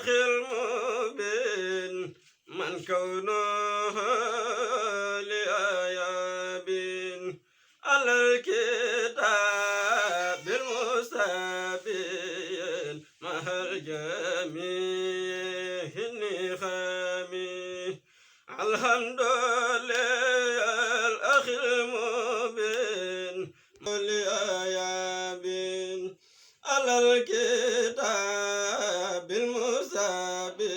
الأخي المبين من كونه لآيابين على الكتاب المستبين مع الجميع النخامي الحمد لله الأخي المبين لآيابين على الكتاب المستبين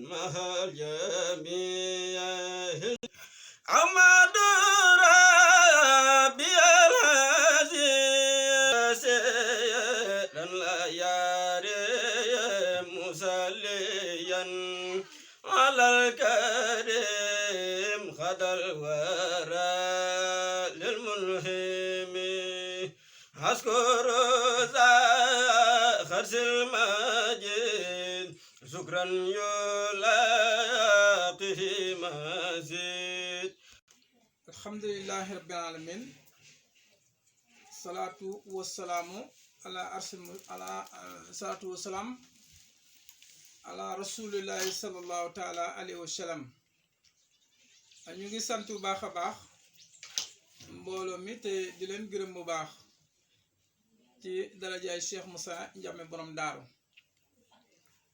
مع الجميع عمد ربي العزيز سيدا لا يري مسليا على الكريم خد الورى للملهم أذكر ذا خرس المجيد شكرا يلاقيه مزيد. الحمد لله رب العالمين الصلاة والسلام على رسول الله صلى الله تعالى عليه وسلم. ñu ngi sant bu baax a baax mbooloo mi te di leen gërëm bu baax ci darajaay Cheikh Moussa Ndiamé borom daaru.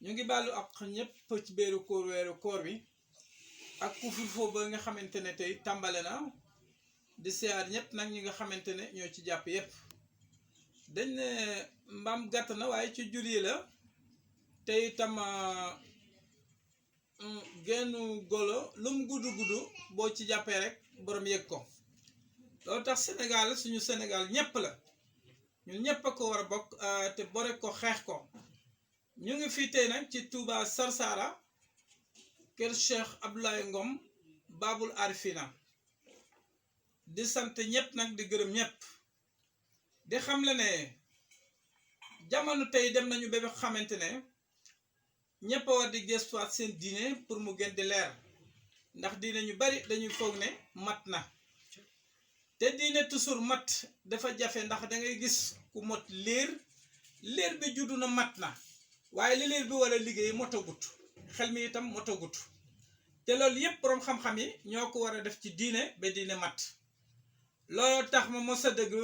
ñu ngi baalu ak ñëpp ci weeru koor bi ak couvre-feu ba nga xamante ne tey tàmbale na di siyaar ñëpp nag ñi nga xamante ne ñoo ci jàpp yépp. dañ ne mbaam gàtt na waaye ci jur yi la te itam gennu golo lum gudu boo ci jàppee rek borom yëg ko. loolu tax Sénégal suñu Sénégal ñëpp la ñun ñëpp a ko war a bokk te bore ko xeex ko. ñu ngi fii tey nag ci Touba Sarsara kër Cheikh Abdoulaye Ngom Babul Arifina di sant ñëpp nag di gërëm ñëpp di xam la ne jamono tey dem nañu ba nga xamante ne ñëpp a war di gestuwaat seen diine pour mu gën di leer ndax diine ñu bari dañuy foog ne mat na te diine toujours mat dafa jafe ndax da ngay gis ku mot liir bi juddu na mat na waaye li liir bi war a liggéey motagut xel mi itam motagut te loolu yépp boroom xam-xam yi ñoo ko war a def ci diine ba diine mat. loolu tax ma mos a dëgg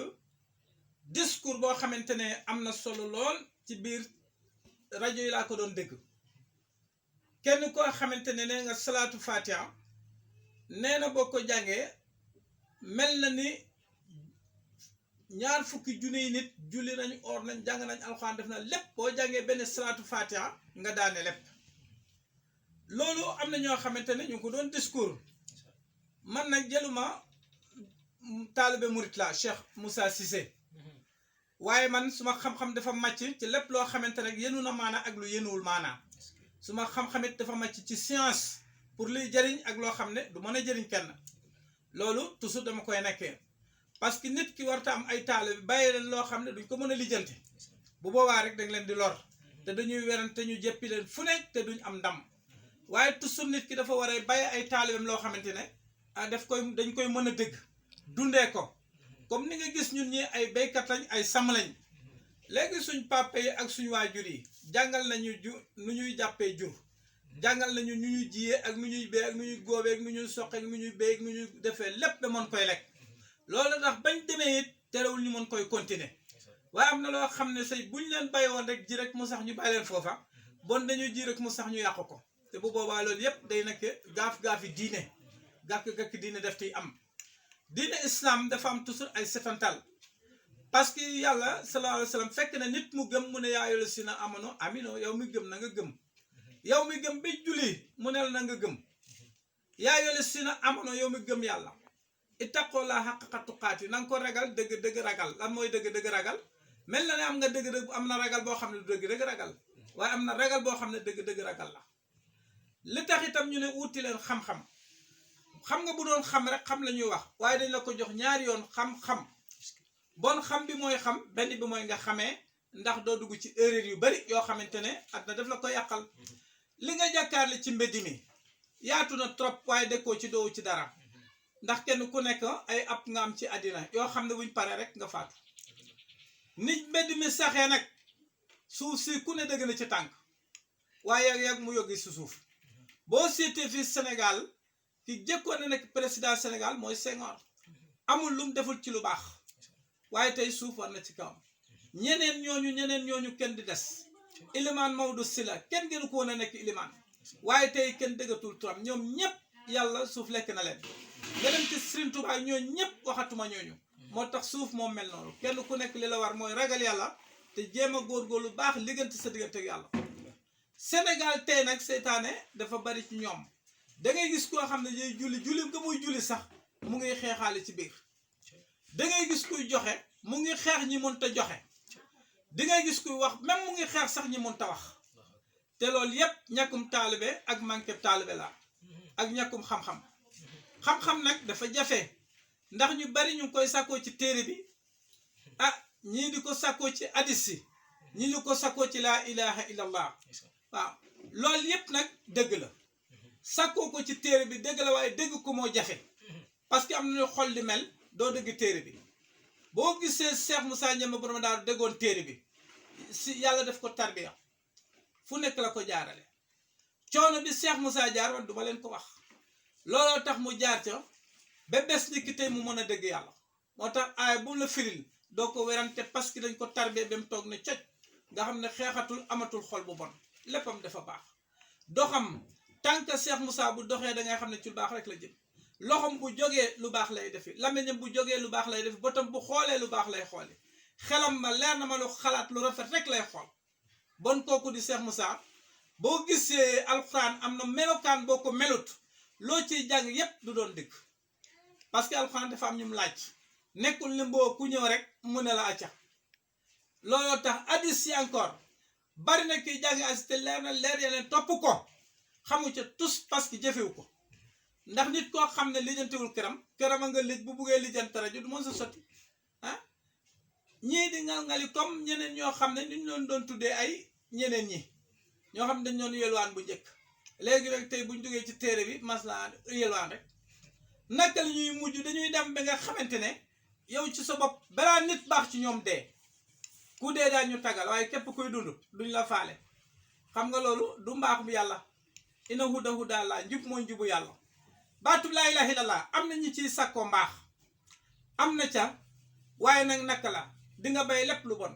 discours boo xamante ne am na solo lool ci biir rajo yi laa ko doon dégg kenn koo xamante ne nee nga salaatu fatiha nee na boo ko jàngee mel na ni ñaar fukki junniy nit julli nañu or nañ jàng nañ alxuraan def na lépp boo jàngee benn salaatu fatiha nga daane lépp. loolu am na ñoo xamante ne ñu ngi ko doon discours man nag jëluma taalibe murit la Cheikh Moussa Cissé waaye man suma xam-xam dafa màcc ci lépp loo xamante ne yenu na maana ak lu yenuwul maana suma xam-xamit dafa màcc ci science pour liy jëriñ ak loo xam ne du mën a jëriñ kenn. loolu toujours dama koy nekkee parce que nit ki warta am ay taalibe bàyyi leen loo xam ne duñ ko mën a lijjanti bu boobaa rek dañ leen di lor te dañuy werante ñu jëppi leen fu nekk te duñ am ndam. waaye toujours nit ki dafa war a bàyyi ay taalibeem loo xamante ne dañ koy mën a dégg dundee ko comme ni nga gis ñun ñi ay béykat lañ ay sàmm lañ léegi suñ papa yi ak suñ waajur yi jàngal nañu nu ñuy jàppee jur jàngal nañu nu ñuy jiyee ak nu ñuy béy ak nu ñuy góobee ak nu ñuy soqee ak nu ñuy béy ak nu ñuy defee lépp ba mën koy lekk. loolu tax bañ demee it terewul ñu mën koy continuer waaye am na loo xam ne say buñ leen bàyyi woon rek ji rek mu sax ñu bàyyi leen foofa bon dañuy ji rek mu sax ñu yàqu ko. te bu boobaa loolu yépp day nekk gaaf-gaafi diine gàkk-gàkk diine def ciy am. diine islam dafa am toujours ay setantal parce que yàlla sallallahu alayhi wa sallam fekk na nit mu gëm mu ne yaa ayyuhal lazina amanu aminu yow mi gëm na nga gëm yow mi gëm ba julli mu ne la na nga gëm yaa ayyuhal lazina amanu yow mi gëm yàlla ittaqullaha haqqa tuqaati na nga ko ragal dëgg ragal lan mooy dëgg ragal mel na ne am nga dëgg am na ragal boo xam ne du dëgg ragal waaye am na ragal boo xam ne dëgg ragal la. li tax itam ñu ne wuti leen xam-xam nga bu doon xam rek xam la ñuy wax waaye dañ la ko jox ñaari yoon xam-xam bon xam bi mooy xam benn bi mooy nga xamee ndax doo dugg ci erreur yu bari yoo xamante ne àddina daf la ko yàqal. li nga jàkkaarle ci mbedd mi yaatu na trop waaye dëkkoo ci doowu ci dara ndax kenn ku nekk ay ab nga am ci àddina yoo xam ne buñ paree rek nga faatu. nit mbedd mi saxee nag suuf si ku ne dëgg na ci tànk waaye yàgg mu yoggi si suuf boo seetee fii Sénégal ki jëkkoon na nekk président Sénégal mooy Senghor amul lu mu deful ci lu baax waaye tey suuf war na ci kawam ñeneen ñooñu kenn di des Ilimaan Maodo Sylla kenn gënu ko woon a nekk ilimaan waaye tey kenn dëggatul turam ñoom ñëpp yàlla suuf lekk na leen nga dem ci Serigne Touba ñooñu ñëpp waxatuma ñooñu moo tax suuf moom mel noonu kenn ku nekk li la war mooy ragal yàlla te jéem a góorgóorlu baax liggante sa diggante ak yàlla Sénégal tey nag seytaane dafa bari ci ñoom da ngay gis koo xam ne day julli nga muy julli sax mu ngi xeexaale ci biir da ngay gis kuy joxe mu ngi xeex ñi mënta joxe di ngay gis kuy wax même mu ngi xeex sax ñi mënta wax te loolu yépp ñàkkum taalibe ak manqué taalibe la ak ñàkkum xam-xam nag dafa jafe ndax ñu bari ñu ngi koy sàkkoo ci téere bi ñii di ko sàkkoo ci hadis yi ñii di ko sàkkoo ci laa ilaha illallah waaw loolu yépp nag dëgg la sàkkoo ko ci téere bi dëgg la waaye dëgg ko moo jafe parce que am na xol di mel doo dëgg téere bi boo gisee Cheikh Moussa Ndiémé borom daal déggoon téere bi si yàlla def ko tarbiya fu nekk la ko jaarale coono bi Cheikh Moussa jaar man duma leen ko wax looloo tax mu jaar ca ba bés ni ki tey mu mën a dégg yàlla moo tax aay bu mu la firil doo ko werante parce que dañ ko tarbiya ba mu toog ne coj nga xam ne xeexatul amatul xol bu bon léppam dafa baax doxam tant que Cheikh Moussa bu doxee da ngay xam ne ci lu baax rek la jëm loxom bu jógee lu baax lay defi làmmiñam bu jógee lu baax lay defi bëtam bu xoolee lu baax lay xoole xelam ma leer na ma lu xalaat lu rafet rek lay xool bon kooku di Cheikh Moussa boo gisee alxuraan am na melokaan boo ko melut loo ciy jàng yépp du doon dëgg parce que alxuraan dafa am ñum laaj nekkul ne mboo ku ñëw rek mu ne la acca looloo tax hadis yi encore bari na kiy jàng asité leer na leer yeneen topp ko xamu ca tous parce que jëfewu ko ndax nit koo xam ne lijjantewul këram a nga lij bu buggee lijjante rajo du mën sa sotti ñii di ngal-ngali comme ñeneen ñoo xam ne ñu leen doon tuddee ay ñeneen ñi ñoo xam ne dañ doon yelwaan bu njëkk léegi rek tey buñ duggee ci téere bi masla yelwaan rek naka la ñuy mujj dañuy dem ba nga xamante ne yow ci sa bopp balaa nit baax ci ñoom dee ku dee daa ñu tagal waaye képp kuy dund duñ la faale xam nga loolu du mbaax bu yàlla ina huda huda la njub mooy njubu yàlla baatub laa ilaaha illallaah am na ñi ciy sàkkoo mbaax am na ca waaye nag naka la di nga bay lépp lu bon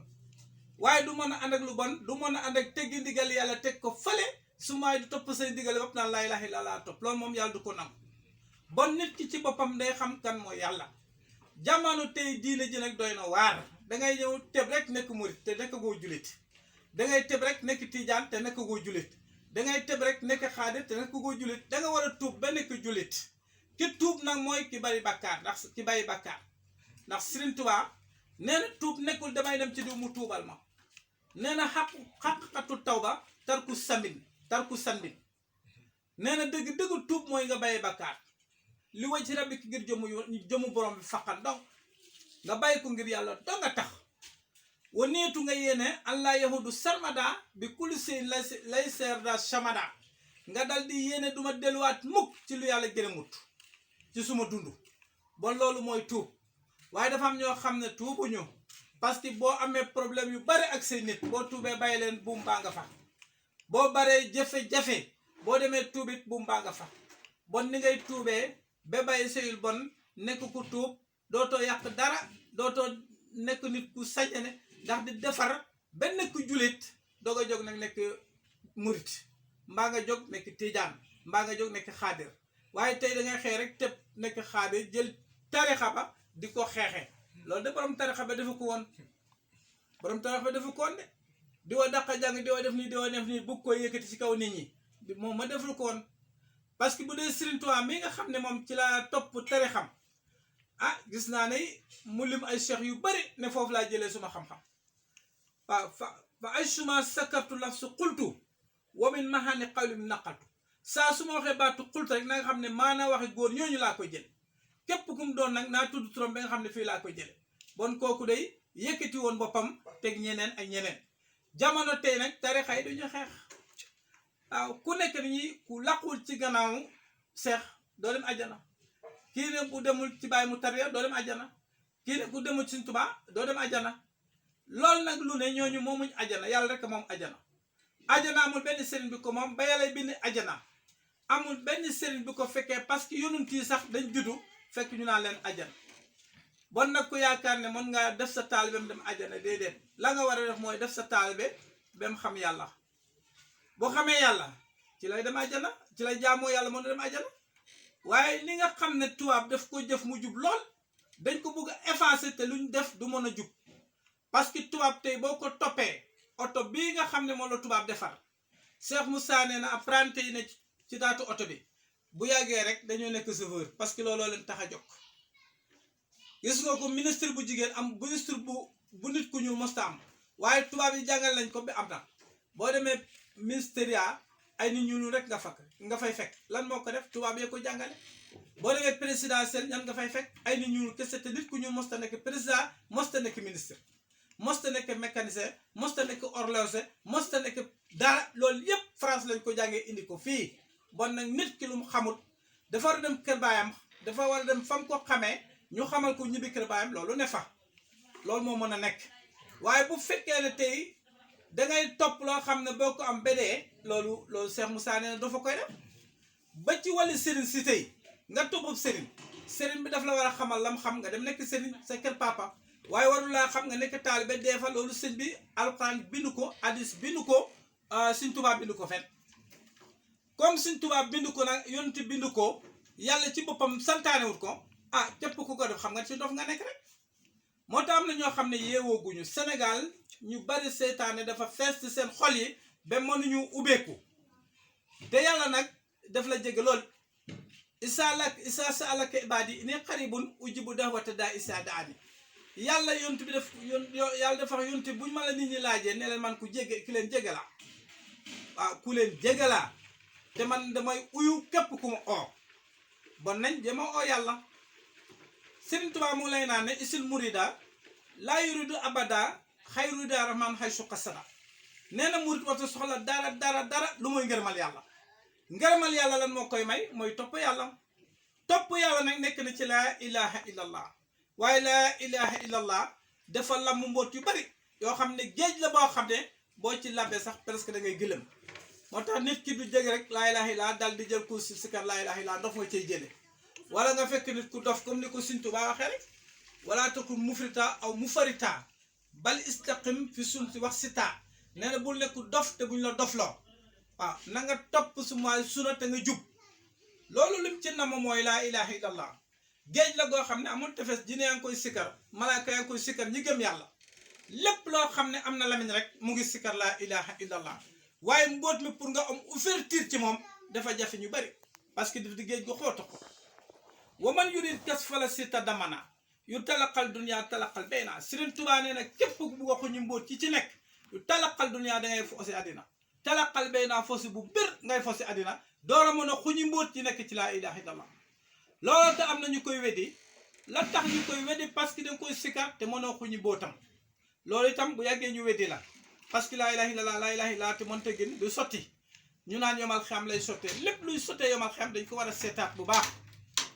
waaye du mën a ànd ak lu bon du mën a ànd ak teggi ndigal yàlla teg ko fële su maay di topp say ndigal bopp naan laa ilaaha illallaah topp loolu moom yàlla du ko nam bon nit ki ci boppam day xam kan mooy yàlla jamono tey diine ji nag doy na waar dangay ñëw teb rek nekk murit te nekk goo julit dangay teb rek nekk tijaan te nekk goo julit dangay teb rek nekk xaadir te nekk goo julit danga war a tuub ba nekk julit ki tuub nag mooy ki bari bàkkaar ndax ki bàyyi bàkkaar ndax Sëriñ Tuubaa nee na tuub nekkul damay dem ci diw mu tuubal ma nee na xaqatu tawba tarku sambin nee na dëgg tuub mooy nga bàyyi bàkkaar li way ci rabbi ki ngir jëmu borom bi faqan donc nga bàyyi ko ngir yàlla doo nga tax wa neetu nga yéene allah yahudu sarmada bi kulli seen lay seer da chamada nga dal di yéene duma delluwaat mukk ci lu yàlla gërëmut ci suma dund bon loolu mooy tuub waaye dafa am ñoo xam ne tuubuñu parce que boo amee problème yu bari ak say nit boo tuubee bàyyi leen buum baa nga fa boo baree jafe-jafe boo demee tuubit buum baa nga fa bon ni ngay tuubee ba bàyyi sayul bon nekk ku tuub dootoo yàq dara dootoo nekk nit ku sañane ndax di defar ba nekk julit doog a jóg nag nekk murit mbaa nga jóg nekk tijaan mbaa nga jóg nekk xaadir waaye tey dangay xëy rek tëb nekk xaadir jël tarixa ba di ko xeexe loolu de borom tarixa ba defu ko woon de di wa dàqa jàng di wa def nii bugg koy yëkkati ci kaw nit ñi moom ma deful ko woon parce que bu dee Sëriñ Tuubaa mi nga xam ne moom ci la topp tarixam gis naa ne mu lim ay cheikh yu bari ne foofu laa jëlee suma xam-xam waaw fa ay suma sakartu laf su xultu wamin maxaani xawli mi naqaltu saa su ma waxee baatu xultu rek na nga xam ne maanaa waxe góor ñooñu laa koy jël képp ku mu doon nag naa tudd turam ba nga xam ne fii laa koy jële bon kooku day yëkkati woon boppam teg ñeneen ak ñeneen jamono tey nag tarixa yi duñu xeex waaw ku nekk ni ku laqul ci gannaaw seex doo dem ajjana kii ne bu demul ci bàyyi mu tarbiya doo dem ajjana kii ne ku demul ci Sëriñ Tuubaa doo dem ajjana loolu nag lu ne ñooñu moomuñ ajjana yàlla rek moom ajjana ajana amul benn sëriñ bi ko moom ba yàlla bind ajana amul benn sëriñ bi ko fekkee parce que yonent yi sax dañ juddu fekk ñu naan leen ajana bon nag ku yaakaar ne mën ngaa def sa taalibe dem ajana déedéet la nga war a def mooy def sa taalibe ba mu xam yàlla boo xamee yàlla ci lay dem ajana ci lay jaamoo yàlla mën na dem ajana waaye li nga xam ne tubaab daf ko jëf mu jub lool dañ ko bëgg a effacer te luñ def du mën a jub parce que tubaab tey boo ko toppee oto bii nga xam ne moom la tubaab defar Cheikh Moussa nee na apprenti yi ne ci daatu oto bi bu yàggee rek dañoo nekk chauffeur parce que looloo leen tax a jóg gis nga ko ministre bu jigéen am ministre bu nit ku ñuul mosta am waaye tubaab yi jàngal nañ ko bi am na boo demee ministériat ay nit ñuul rek nga fay fekk lan moo ko def tubaab yee ko jàngale boo demee présidentiel ñan nga fay fekk ay nit ñuul kese te nit ku ñuul mosta nekk président mosta nekk ministre mosta nekk mécanicien mosta nekk horloger mosta nekk dara loolu yépp France lañ ko jàngee indi ko fii bon nag nit ki lu mu xamul dafa war a dem kër baayam dafa war a dem fam ko xamee ñu xamal ko ñibbi kër baayam loolu ne fa loolu moo mën a nekk waaye bu fekkee ne tey dangay topp loo xam ne boo ko am bedee loolu Cheikh Moussa nee na dafa koy def ba ci wàllu sëriñ si tey nga toppab sëriñ bi daf la war a xamal lam xam nga dem nekk sëriñ sa kër papa waaye warul laa xam nga nekk taalibe dee fa loolu sëñ bi alxuraan bindu ko hadis bindu ko Sëñ Tuubaa bindu ko fen comme Sëñ Tuubaa bindu ko nag yonent bindu ko yàlla ci boppam santaanewut ko képp ku ko def xam nga ci dof nga nekk rek moo tax am na ñoo xam ne yeewooguñu Sénégal ñu bari seytaane dafa fees ci seen xol yi ba mënuñu ubbeeku te yàlla nag daf la jege lool isa sa'alaka ibaadi inni qaribun ujibu da'wata daa'i izaa da'aani yàlla yonent bi def yàlla dafa yonent buñ ma la nit ñi laajee ne leen man ku leen jege la waaw ku leen jege la te man damay uyu képp ku ma oo bon nañ jëma oo yàlla Sëriñ Tuubaa mu lay naan ne isil murida laa yuridu abada xayru daa rahman xay su qasada nee na murid wata soxla dara lu mooy ngërmal yàlla lan moo koy may mooy topp yàlla nag nekk na ci laa ilaha illallah waaye laa ilaha illallah dafa lamb mboot yu bari yoo xam ne géej la boo xam ne boo ci labbee sax presque da ngay gëlëm moo tax nit ki du jege rek laa ilaha illallah dal di jël ko si kar laa ilaha illallah ndox nga cay jële wala nga fekk nit ku dof comme ni ko Sëñ Tuubaa waxee rek wala takun mufrita aw mufarita bal istaqim fi sunti wax si taa nee na bul nekku dof te buñ la dofloo waaw na nga topp su mooy suna te nga jub loolu lim ci nama mooy laa ilaha illallah géej la goo xam ne amul tefes jinne yaa ngi koy sikkar malaaka yaa ngi koy sikkar ñi gëm yàlla lépp loo xam ne am na lamiñ rek mu ngi sikkar laa ilaha illallah waaye mbóot mi pour nga am ouverture ci moom dafa jafe ñu bari parce que daf di géej gu xóota ko wa man yurid kas fala si ta damana yu talaqal dunya talaqal bayna Sëriñ Tuubaa nee na képp ku bugg a xuñu mbóot ci nekk yu talaqal dunya dangay foosi àddina talaqal bayna foosi bu bir ngay foosi àddina door a mën a xuñu mbóot ci nekk ci laa ilaha illallah loolu te am na ñu koy weddi la tax ñu koy weddi parce que danga koy sikkar te mënoo xuñu mbóotam loolu itam bu yàggee ñu weddi la parce que laa ilaha illallah te mënta gën du sotti ñu naan yomal xam lay sottee lépp luy sottee yomal xam dañ ko war a seetaat bu baax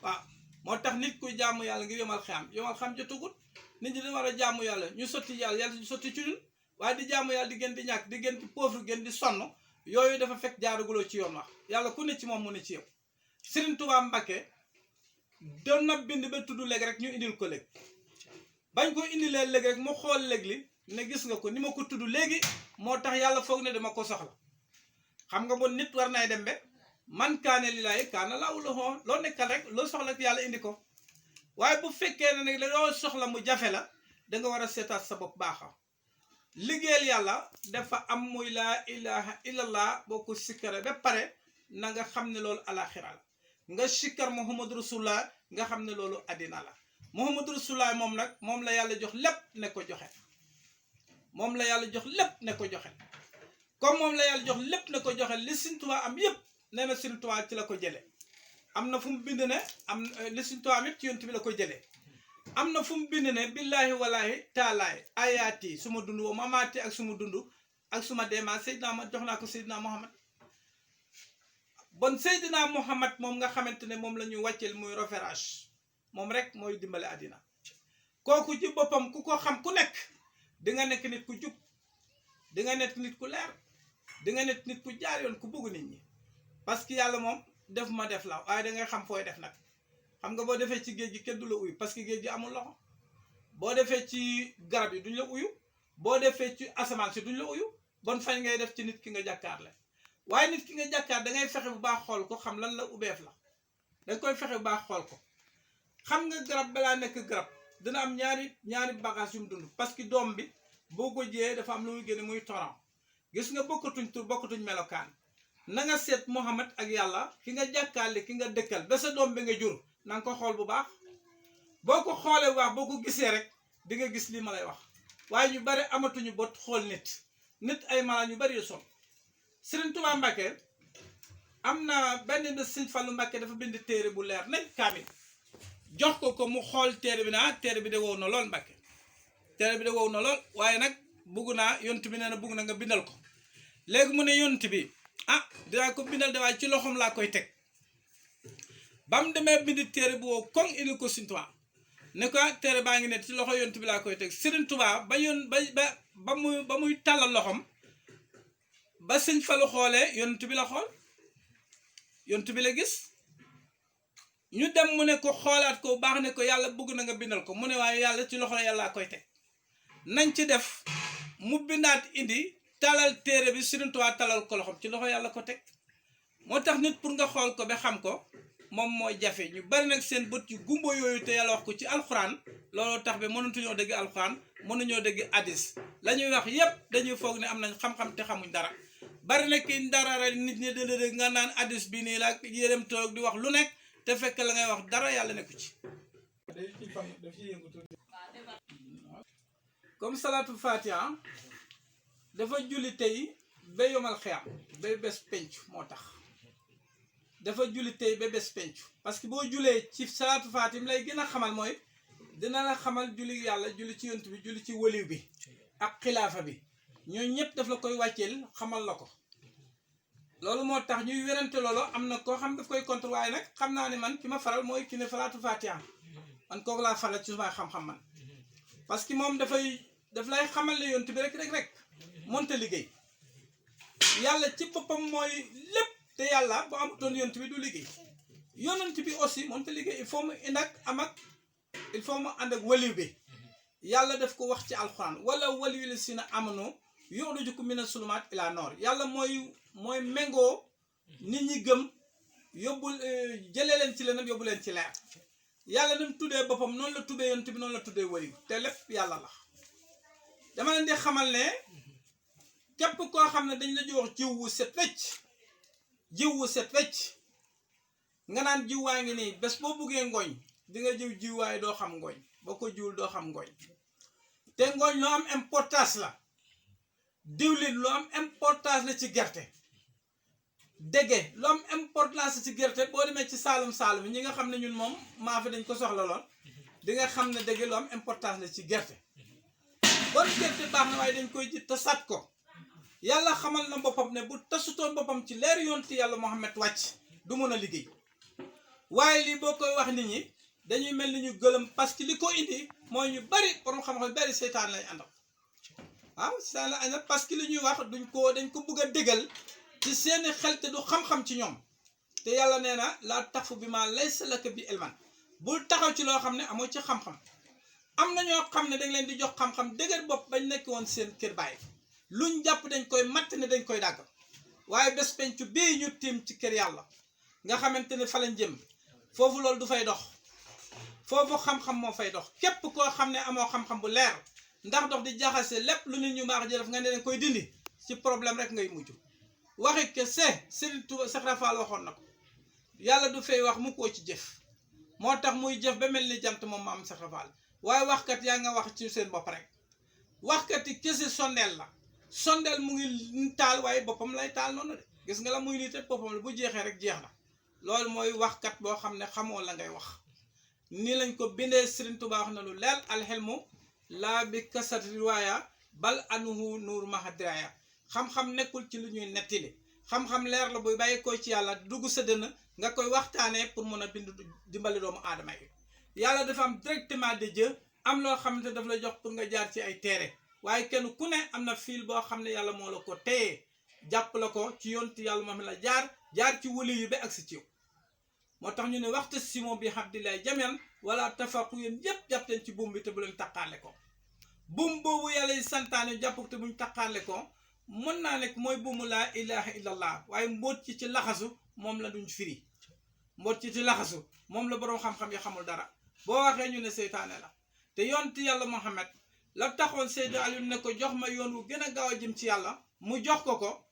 waaw moo tax nit kuy jaamu yàlla ngir yomal xam jotagut nit ñi dañ war a jaamu yàlla ñu sotti yàlla ñu sotti ci ñun waaye di jaamu yàlla di gën di ñàkk di gën di pauvre gën di sonn yooyu dafa fekk jaaruguloo ci yoon wax yàlla ku ne ci moom mu ne ci yow Sëriñ Tuubaa Mbàkke doon na bind ba tudd léegi rek ñu indil ko léegi bañ ko indilee léegi rek mu xool léegi li ne gis nga ko ni ma ko tudd léegi moo tax yàlla foog ne dama ko soxla xam nga bon nit war nay dem be man kaane lillaahi kaana laahu lahu loo nekkal rek loo soxla yàlla indi ko waaye bu fekkee ne nag loo soxla mu jafe la danga war a seetaat sa bopp baaxa liggéeyal yàlla dafa am muy laa ilaha illallah boo ko sikkare ba pare na nga xam ne loolu alaxira la nga sikkar muhammadu rasulullah nga xam ne loolu addina la muhammadu rasulullah moom nag moom la yàlla jox lépp ne ko joxe moom la yàlla jox lépp ne ko joxe comme moom la yàlla jox lépp ne ko joxe li Sëriñ Tuubaa am yëpp nee na Sëriñ Tuubaa ci la ko jële am na fu mu bind ne am li Sëriñ Tuubaa am yëpp ci yonent bi la ko jëlee am na fu mu bind ne billaahi walaahi taalaay ayaati suma dund wa mamaati ak suma dund ak suma deema Seydina ma jox naa ko Seydina Muhammad bon Seydina Muhammad moom nga xamante ne moom la ñuy wàcceel muy référence moom rek mooy dimbale àddina kooku ci boppam ku ko xam ku nekk di nga nekk nit ku jub di nga nekk nit ku leer di nga nit ku jaar yoon ku bëgg nit ñi parce que yàlla moom def ma def la waaye da ngay xam fooy def nag xam nga boo defee ci géej gi kenn du la uyu parce que géej gi amul loxo boo defee ci garab yi duñ la uyu boo defee ci asamaan si duñ la uyu bon fañ ngay def ci nit ki nga jàkkaarle waaye nit ki nga jàkkaar da ngay fexe bu baax xool ko xam lan la ubeef la da nga koy fexe bu baax xool ko xam nga garab balaa nekk garab dina am ñaari bagage yu mu dund parce que doom bi boo ko jiyee dafa am lu muy génne muy torant gis nga bokkatuñ tur bokkatuñ melokaan na nga seet Muhammad ak yàlla ki nga jàkkaarle ki nga dëkkal ba sa doom bi nga jur na nga ko xool bu baax boo ko xoolee bu baax boo ko gisee rek di nga gis lii ma lay wax waaye ñu bari amatuñu bot xool nit ay mala ñu bari yu son Sëriñ Tuubaa Mbàkke am na benn de Sëriñ Fallu Mbàkke dafa bind téere bu leer nañ kaamil jox ko mu xool téere bi naa téere bi de wow na lool Mbàkke téere bi de wow na lool waaye nag bugg naa yont bi nee na bugg na nga bindal ko léegi mu ne yont bi dinaa ko bindal de waaye ci loxoom laa koy teg ba mu demee bind téere bu wow koŋ indi ko Sëriñ Tuubaa ne ko téere baa ngi ne ci loxo yont bi laa koy teg Sëriñ Tuubaa ba muy tàllal loxom ba Sëñ Fallu xoolee yont bi la xool yont bi la gis ñu dem mu ne ko xoolaat ko baax ne ko yàlla bëgg na nga bindal ko mu ne waaye yàlla ci loxo la yàllaa koy teg nañ ci def mu bindaat indi talal téere bi Sëriñ Tuubaa talal ko loxom ci loxo yàlla ko teg moo tax nit pour nga xool ko ba xam ko moom mooy jafe ñu bari nag seen bët yu gumbo yooyu te yàlla wax ko ci alxuraan looloo tax ba mënatuñoo dégg alxuraan mënuñoo dégg hadis la ñuy wax yépp dañuy foog ne am nañ xam-xam te xamuñ dara bari na ki dara rek nit ñi dina dégg nga naan hadis bi nii la yërëm toog di wax lu nekk te fekk la ngay wax dara yàlla nekku ci comme salaatul fatiha dafa julli tey ba yomal xiyam ba bés penc moo tax dafa julli tey ba bés penc parce que boo julee ci salaatu fatim lay gën a xamal mooy dina la xamal julli yàlla julli ci yont bi julli ci waliw bi ak xilaafa bi ñooñu ñëpp daf la koy wàcceel xamal la ko loolu moo tax ñuy werante loolu am na koo xam daf koy contre waaye nag xam naa ne man ki ma faral mooy ki ne salaatu fatiha man kooku laa faral ci suma xam-xam man parce que moom daf lay xamal ne yont bi rek mënta liggéey yàlla ci boppam mooy lépp te yàlla bu amutoon yont bi du liggéey yonent bi aussi mënta liggéey il faut mu ànd ak waliw bi yàlla daf ko wax ci alxuraan wala waliyu la si na amano yuxrijukum mina sulumaat ila noor yàlla mooy méngoo nit ñi gëm yóbbul jëlee leen ci lëndëm yóbbu leen ci leer yàlla ni mu tuddee boppam noonu la tuddee yonent bi noonu la tuddee waliw te lépp yàlla la dama leen di xamal ne képp koo xam ne dañ la jox jiw wu set wecc nga naan jiw waa ngi nii bés boo buggee ngooñ di nga jiw waaye doo xam ngooñ boo ko jiwul doo xam ngooñ te ngooñ lu am importance la diwlin lu am importance la ci gerte dege lu am importance la ci gerte boo demee ci saalum ñi nga xam ne ñun moom maa fi dañ ko soxla lool di nga xam ne dege lu am importance la ci gerte bon gerte baax na waaye dañ koy ji tasaat ko yàlla xamal na boppam ne bu tasutoon boppam ci leer yonti yàlla Muhammad wàcc du mën a liggéey waaye lii boo koy wax nit ñi dañuy mel ni ñu gëlëm parce que li ko indi mooy ñu bari borom xam-xam bari seytaan lañ àndal waaw seytaan lañ àndal parce que li ñuy wax dañ ko bëgg a déggal ci seeni xel te du xam-xam ci ñoom te yàlla nee na laa tafu bi ma laysa laka bi ilman bul taxaw ci loo xam ne amoo ci xam-xam am na ñoo xam ne dañ leen di jox xam-xam dëgër bopp bañ nekk woon seen kër bàyyi luñ jàpp dañ koy matt ne dañ koy dàggal waaye bés pencu bii ñu tiim ci kër yàlla nga xamante ne fa lañ jëm foofu loolu du fay dox foofu xam-xam moo fay dox képp koo xam ne amoo xam-xam bu leer ndax dox di jaxase lépp lu nit ñu baax jëf nga ne dañ koy dindi ci problème rek ngay mujj waxi ke Sëriñ Tuubaa Seex Rafaal waxoon na ko yàlla du fay wax mu koo ci jëf moo tax muy jëf ba mel ni jant moom maam Seex Rafaal waaye waxkat yaa nga wax ci seen bopp rek waxkat yi kese sondeel la sondeel mu ngi taal waaye boppam lay taal noonu de gis nga la muy nit ak boppam la bu jeexee rek jeex na loolu mooy waxkat boo xam ne xamoo la ngay wax nii lañ ko bindee Sëriñ Tuubaa wax na lu leer alxelmu laa bi kasat riwaaya bal anuhu nuur mahadraya xam-xam nekkul ci lu ñuy nettali xam-xam leer la buy bàyyi ko ci yàlla dugg sa dënn nga koy waxtaanee pour mën a bind dimbali doomu aadama yi yàlla dafa am directement de Dieu am loo xamante daf la jox pour nga jaar ci ay téere waaye kenn ku ne am na fiil boo xam ne yàlla moo la ko téye jàpp la ko ci yonti yàlla moom la jaar ci wali yu ba agsi ci yow moo tax ñu ne waxta simon bi habdillahi jamian wala tafaqu yéen yépp jàpp leen ci buum bi te bu leen taqaale ko buum boobu yàlla yi santaane jàpp te buñ taqaale ko mën naa nekk mooy buumu laa ilaha illallah waaye mbóot ci laxasu moom la duñ firi mbóot ci laxasu moom la boroom xam-xam yi xamul dara boo waxee ñu ne seytaane la te yonti yàlla Muhammad la taxoon Seydina Aliou ne ko jox ma yoon wu gën a gaaw a jëm ci yàlla mu jox ko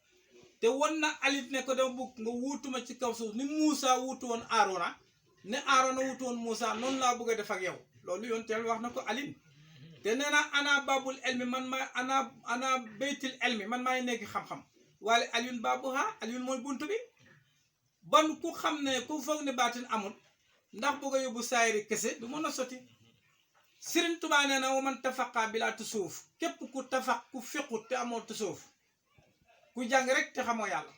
te won na Aliou ne ko dama bëgg nga wuutuma ci kaw suuf ni Moussa wuutu woon Aarona ne Aarona wuutu woon Moussa noonu laa bëgg a def ak yow loolu yonteel wax na ko Aliou te nee na ana babul elmi man maay ana baytil elmi man maay nekk xam-xam waale Aliou babuha Aliou mooy buntu bi ban ku xam ne ku foog ne baatin amul ndax bëgg a yóbbu saayiri kese du mën a sotti Sëriñ Tuubaa nee na wa man tafaqa bi laa tusuuf képp ku tafaq ku fiqut te amoo tusuuf ku jàng rek te xamoo yàlla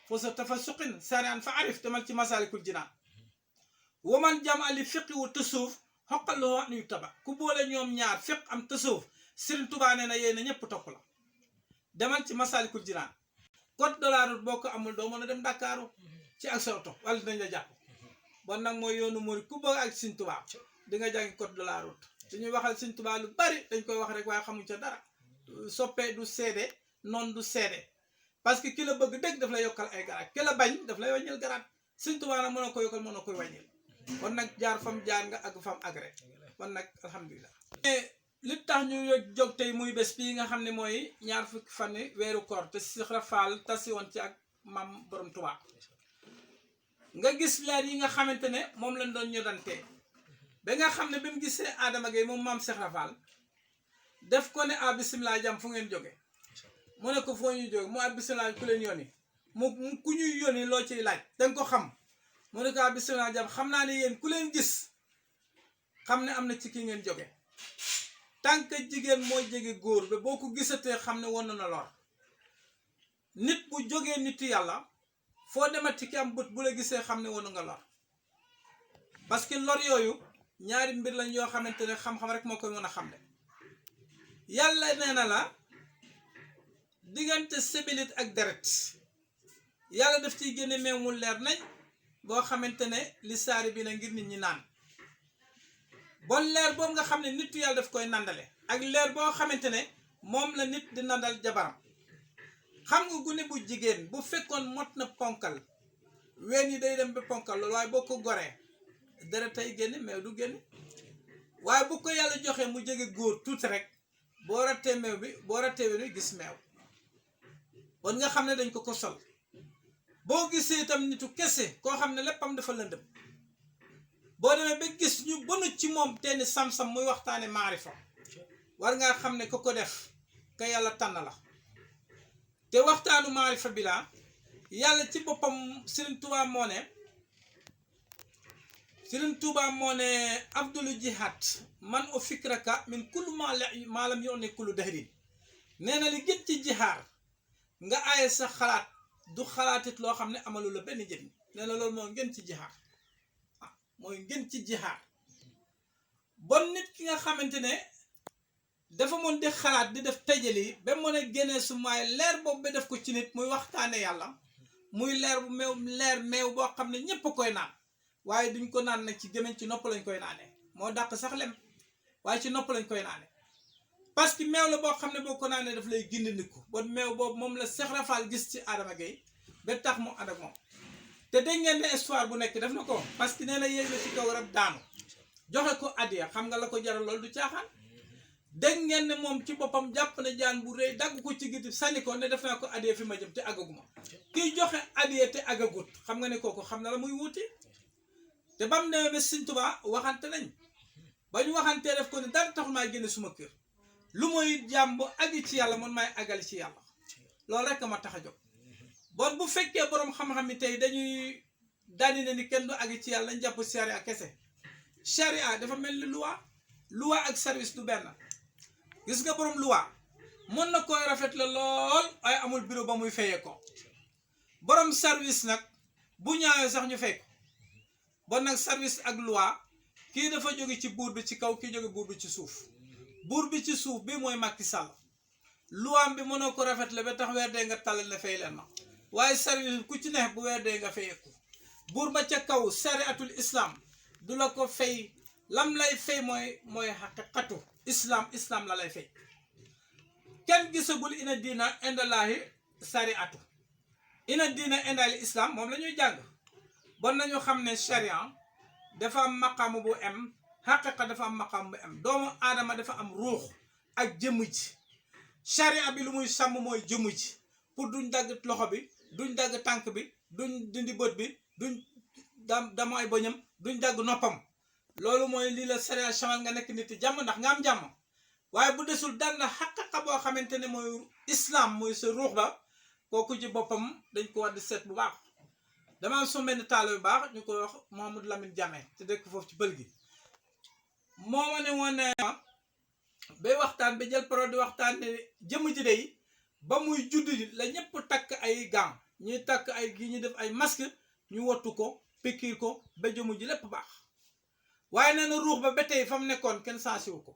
foo sa tafa suqin sarian fa arif demal ci Masaalikul Jinaan wa man jam ali fiqi wu tusuuf xoqal loo wax nuyu taba ku boole ñoom ñaar fiq am tusuuf Sëriñ Tuubaa nee na yéen a ñëpp topp la demal ci Masaalikul Jinaan code de la route boo ko amul doo mën a dem Dakaaru ci ak sa oto wala dinañ la jàpp bon nag mooy yoonu murid ku bëgg ak Sëriñ Tuubaa di nga jàngi code de la route dañuy waxal Sëriñ Tuubaa lu bari dañ koy wax rek waaye xamuñ ca dara soppee du seede noonu du seede parce que ki la bëgg dëgg daf lay yokkal ay garaat ki la bañ daf lay wàññil garaat Sëriñ Tuubaa nag mën a ko yokkal mën a koy wàññil kon nag jaar fam jaar nga ak fam ak rek kon nag alhamdulilah li tax ñu jóg tey muy bés bii nga xam ne mooy ñaar fukki fan weeru koor te Seex Ibra Faal tasi woon ci ak maam borom Tuubaa nga gis leer yi nga xamante ne moom lañ doon ñu dantee ba nga xam ne bi mu gisee Adama Gaye moom maam Seex Ibra Faal def ko ne a bisimilah jàmm fu ngeen jóge mu ne ko foo ñuy jóge mu a bisimilah ku leen yónni mu ku ñuy yónni loo ciy laaj danga ko xam mu ne ko a bisimilah jàmm xam naa ne yéen ku leen gis xam ne am na ci ki ngeen jóge tànk jigéen mooy jege góor ba boo ko gisatee xam ne won na lor nit bu jógee nitu yàlla foo demati ki am bët bu la gisee xam ne wonu nga lor parce que lor yooyu ñaari mbir lañ yoo xamante ne xam-xam rek moo koy mën a xam ne yàlla nee na la diggante sébilit ak deret yàlla daf ciy génne meew mu leer nañ boo xamante ne li saari bi na ngir nit ñi naan bon leer boobu nga xam ne nitu yàlla daf koy nandale ak leer boo xamante ne moom la nit di nandal jabaram xam nga gune bu jigéen bu fekkoon mot na ponkal ween yi day dem ba ponkal loolu waaye boo ko goree deret tay génne meew du génne waaye bu ko yàlla joxee mu jege góor tuuti rek boo rattee meew bi boo rattee ween bi gis meew bon nga xam ne dañ ko sol boo gisee itam nitu kese koo xam ne léppam dafa lëndëm boo demee ba gis ñu bonu ci moom teeni sam-sam muy waxtaane maarifa war ngaa xam ne ko def ka yàlla tànn la te waxtaanu maarifa bi la yàlla ci boppam Sëriñ Tuubaa moo ne abdulu jihad man o fikraka min kullu maa lam yoon ne kullu dahrin nee na li gën ci jihaar nga aaye sa xalaat du xalaatit loo xam ne amalu la benn njëriñ nee na loolu moo ngeen ci jihaar mooy ngeen ci jihaar bon nit ki nga xamante ne dafa mën di xalaat di def tëjali ba mën a génnee su maay leer boobu ba def ko ci nit muy waxtaane yàlla muy leer bu meew boo xam ne ñépp koy naan waaye duñ ko naan nag ci gémmiñ ci nopp lañ koy naanee moo dàq sax lem waaye ci nopp lañ koy naane parce que meew la boo xam ne boo ko naanee daf lay gindiku bon meew boobu moom la Seex Ibra Faal gis ci Adama Gaye ba tax mu ànd ak moom te dégg ngeen ne histoire bu nekk def na ko parce que nee na yéeg na ci kaw rab daanu joxe ko addiya xam nga la ko jaral loolu du caaxaan dégg ngeen ne moom ci boppam jàpp na jaan bu rëy dagg ko ci gitib sànni ko ne def naa ko addiya fi ma jëm te àggaguma kiy joxe addiya te àggagut xam nga ne kooku xam na la muy wuti te bam demee ba Sëriñ Tuubaa waxante nañ ba ñu waxantee def ko ne dara taxul maay génne suma kër lu muy jàmm bu àgg ci yàlla man maay àggali ci yàlla loolu rek ma tax a jóg bon bu fekkee boroom xam-xam yi tey dañuy daani ne ni kenn du àgg ci yàlla nañ jàpp charia kese charia dafa mel ni loi ak service du benn gis nga boroom loi mën na koy rafet la lool ay amul bureau ba muy fayee ko boroom service nag bu ñaawee sax ñu fay ko bon nag service ak loi kii dafa jóge ci buur bi ci kaw kii jóge buur bi ci suuf buur bi ci suuf bi mooy Macky Sall luwaam bi mënoo ko rafet la ba tax weer dee nga tàllal ne fay leen ma waaye service ku ci neex bu weer dee nga fayeeku buur ba ca kaw sariatul islam du la ko fay lam lay fay mooy xaqiqatu islam la lay fay kenn gisagul ina diina indallaahi sariatu ina diina indal islam moom la ñuy jàng bon nañu xam ne sharia dafa am maqaamu bu am xaqiqa dafa am maqaamu bu am doomu aadama dafa am ruux ak jëmm ji sharia bi lu muy sàmm mooy jëmm ji pour duñ dagg loxo bi duñ dagg tànk bi duñ dindi bët bi duñ dam ay bëñam duñ dagg noppam loolu mooy lii la sharia chamal nga nekk nit jàmm ndax nga am jàmm waaye bu desul daan na xaqiqa boo xamante ne mooy islam mooy sa ruux ba kooku ci boppam dañ ko war di seet bu baax dama am soo benn taalo bu baax ñu koy wax Mouhamadou Lamine Diamé te dëkk foofu ci bël gi moo ma ne woon bay waxtaan ba jël pro di waxtaan ne jëmm ji day ba muy judd la ñëpp takk ay gants ñuy takk ay gi ñu def ay masque ñu wattu ko pikiir ko ba jëmm ji lépp baax waaye nee na ruux ba tey fa mu nekkoon kenn sensiwu ko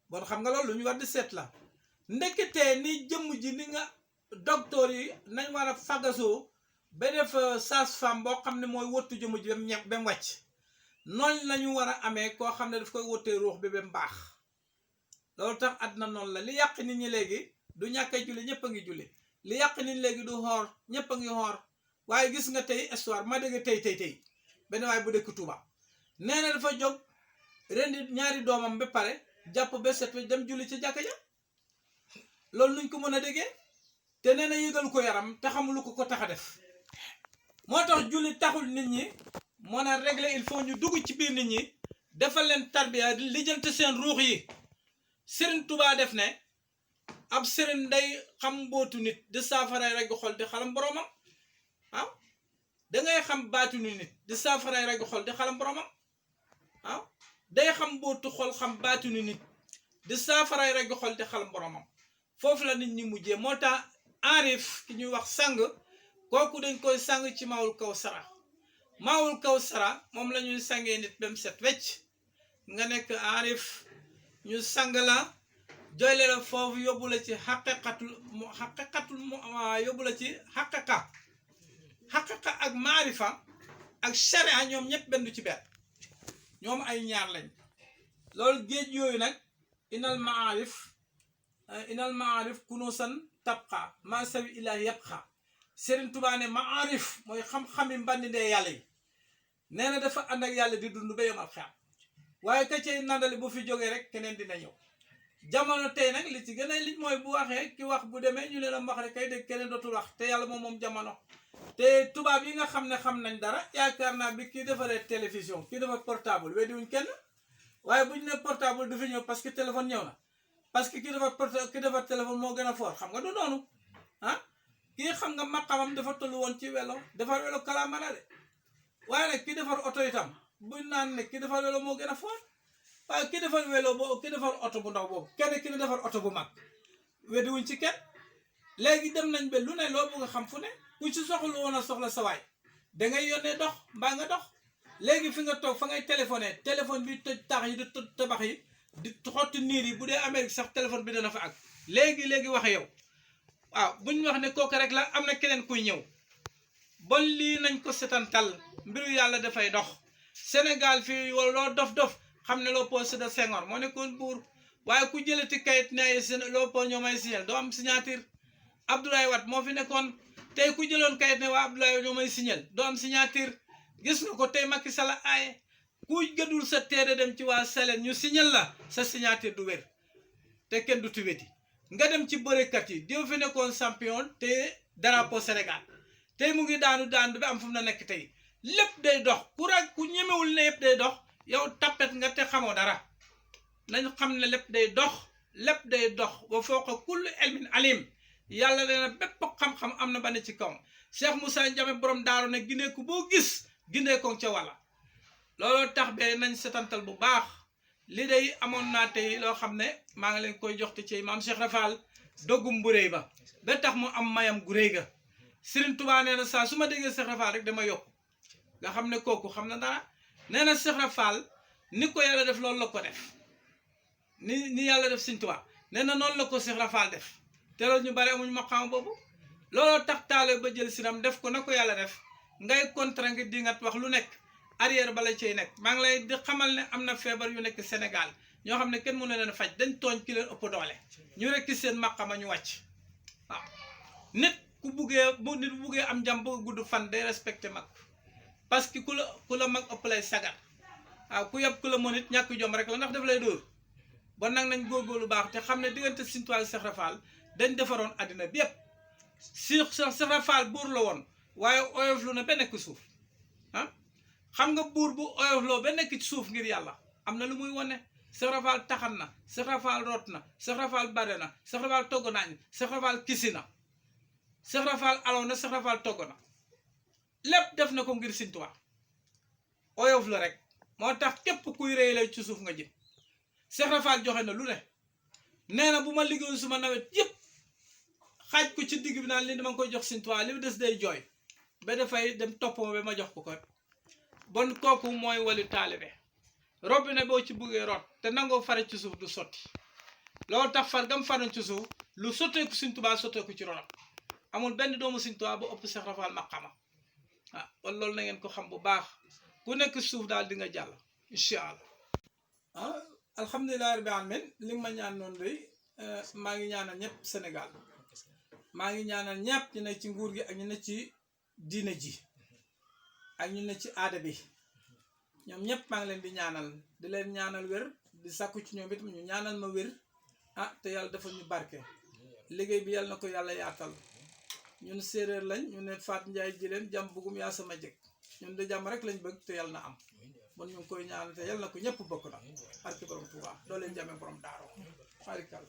bon xam nga loolu lu ñu war di seet la ndeketee ni jëmm ji ni nga docteur yi nañ war a fagasoo ba def sage-femme boo xam ne mooy wattu jëmm ji ba mu wàcc noonu la ñu war a amee koo xam ne daf koy wottee ruux bi ba mu baax loolu tax àddina noonu la li yàq nit ñi léegi du ñàkk a julli ñëpp a ngi julli li yàq nit ñi léegi du xoor ñëpp a ngi xoor waaye gis nga tey histoire ma dégg tey benn waaye bu dëkk Touba nee na dafa jóg rendi ñaari doomam ba pare jàpp ba set dem julli ci jàkka ja loolu nuñ ko mën a déggee te nee na yëgal ko yaram te xamul lu ko tax a def moo tax julli taxul nit ñi mën a régler il faut ñu dugg ci biir nit ñi defal leen tarbiya lijjanti seen ruux yi Serigne Touba def ne ab Serigne day xam mbootu nit di saafaray rek xol di xalam boromam waaw dangay xam baatinu nit di saafaray rek xol di xalam boromam waaw day xam mbootu xol xam baatinu nit di saafaray rek xol di xalam boromam foofu la nit ñi mujjee moo tax aarif ki ñuy wax sang kooku dañ koy sang ci maawul kaw sara moom la ñuy sangee nit ba mu set wecc nga nekk aarif ñu sang la joyle la foofu yóbbu la ci xaqiqatul yóbbu la ci xaqiqa ak maarifa ak sharia ñoom ñëpp benn du ci benn ñoom ay ñaar lañ loolu géej yooyu nag inal maarif kunuusan tabqa ma sawi ilahi yabqa Serigne Touba ne maarif mooy xam-xami mbandindee yàlla yi nee na dafa ànd ak yàlla di dund ba yomal xeam waaye ka cay nandali bu fi jógee rek keneen dina ñëw jamono tey nag li ci gën a li mooy bu waxee ki wax bu demee ñu leen a wax rek kay dégg keneen dootul wax te yàlla moom jamono te tubaab yi nga xam ne xam nañ dara yaakaar naa bi kii defaree télévision kii defar portable weddiwuñ kenn waaye buñ ne portable du fi ñëw parce que téléphone ñëw na parce que ki defar téléphone moo gën a fort xam nga du noonu ah kii xam nga maqamam dafa tollu woon ci welo defar welo kalaamana de waaye nag ki defar oto itam buñ naan ne ki defar welo moo gën a fort waaye ki defar welo boobu ki defar oto bu ndaw boobu kenn ki defar oto bu mag weddiwuñ ci kenn léegi dem nañ ba lu ne loo bëgg a xam fu ne ku ci soxla woon a soxla sa waay dangay yónnee dox mbaa nga dox léegi fi nga toog fa ngay téléphoné téléphone bi tëj tax yi di tëj tabax yi di xotti niir yi bu dee Amérique sax téléphone bi dana fa àgg léegi waxe yow waaw buñ wax ne kooku rek la am na keneen kuy ñëw bon lii nañ ko setantal mbiru yàlla dafay dox Sénégal fii wala loo dof xam ne Léopold Sédar Senghor moo nekkoon buur waaye ku jëlati kayit ne Léopold ñoo may signal doo am signature Abdoulaye Wade moo fi nekkoon tey ku jëloon kayit ne waa Abdoulaye ñoo may signal doo am signature gis nga ko tey Macky Sall aaye ku gëdul sa teede dem ci waa Selen ñu signal la sa signature du wér te kenn du tuweti nga dem ci bërekat yi diw fi nekkoon champion te drapeau Sénégal tey mu ngi daanu bi am fu mu na nekk tey lépp day dox ku ñemewul ne yëpp day dox yow tappet nga te xamoo dara nañ xam ne lépp day dox wa fawqa kulli ilmin alim yàlla leena bépp xam-xam am na ba ne ci kawam Cheikh Moussa Ndiame borom daaru ne gindeeku boo gis gindeekoon ca wàlla looloo tax be nañ setantal bu baax li day amoon naa tey loo xam ne maa ngi leen koy jox te ci maam Cheikh Rafal doggum bu réy ba tax mu am mayam gu réy ga Serigne Touba nee na saa su ma déggee Cheikh Rafal rek dama yokk nga xam ne kooku xam na dara nee na Cheikh Rafal ni ko yàlla def loolu la ko def ni yàlla def Serigne Touba nee na noonu la ko Cheikh Rafal def te loolu ñu bari amuñ maqaam boobu looloo tax taale ba jël siram def ko na ko yàlla def ngay contre nga di nga wax lu nekk arrière bala cay nekk maa ngi lay di xamal ne am na feebar yu nekk Sénégal ñoo xam ne kenn mënu leen faj dañ tooñ ki leen ëpp doole ñu rekk seen maqama ñu wàcc waaw nit ku buggee am jàmm bëgg gudd fan day respecté mag parce que ku la mag ëpp lay sagar waaw ku yeb ku la mën it ñàkk jom rek la ndax daf lay dóor bon nag nañ góorgóorlu baax te xam ne diggante Sëñ Tuubaa Cheikh Rafal dañ defaroon àddina bi yëpp Cheikh Rafal buur la woon waaye oyof lu na ba nekk suuf ah xam nga buur bu oyof loo ba nekk ci suuf ngir yàlla am na lu muy wane Cheikh Rafal taxan na Cheikh Rafal root na Cheikh Rafal bare na Cheikh Rafal togg naañ Cheikh Rafal kisi na Cheikh Rafal aloon na Cheikh Rafal togg na lépp def na ko ngir Sëñ Tuubaa oyof la rek moo tax képp kuy réy lay ci suuf nga jëm Cheikh Rafal joxe na lu ne nee na bu ma liggéeyoon suma nawet yëpp xaaj ko ci digg bi naan li dama koy jox Sëñ Tuubaa li des day jooy ba dafay dem topp ma ba ma jox ko bon kooku mooy wali taalibe robinet boo ci buggee root te nangoo fare ci suuf du sotti loolu tax far gam faroon ci suuf lu sotteeku Sëñ Tuubaa sotteeku ci ronam amul benn doomu Sëñ Tuubaa bu ëpp Cheikh Rafal maqama ah kon loolu na ngeen ko xam bu baax ku nekk suuf daal di nga jàll incha allah ah alhamdulilah rabbil alamin li nga ma ñaan noonu day maa ngi ñaanal ñëpp Sénégal maa ngi ñaanal ñëpp ñu ne ci nguur gi ak ñu ne ci diine ji ak ñu ne ci aada bi ñoom ñëpp maa ngi leen di leen ñaanal wér di sàkku ci ñoom itam ñu ñaanal ma wér ah te yàlla dafa ñu barke liggéey bi yàlla na ko yàlla yaatal ñun séeréer lañ ñu ne Faat Njaay ji leen jàmm bugum yaa sama jëkk ñun de jàmm rek lañ bëgg te yàlla na am bon ñu ngi koy ñaanal te yàlla na ko ñëpp bokk na barke borom Tuubaa doo leen jàmmee borom daaroo barikal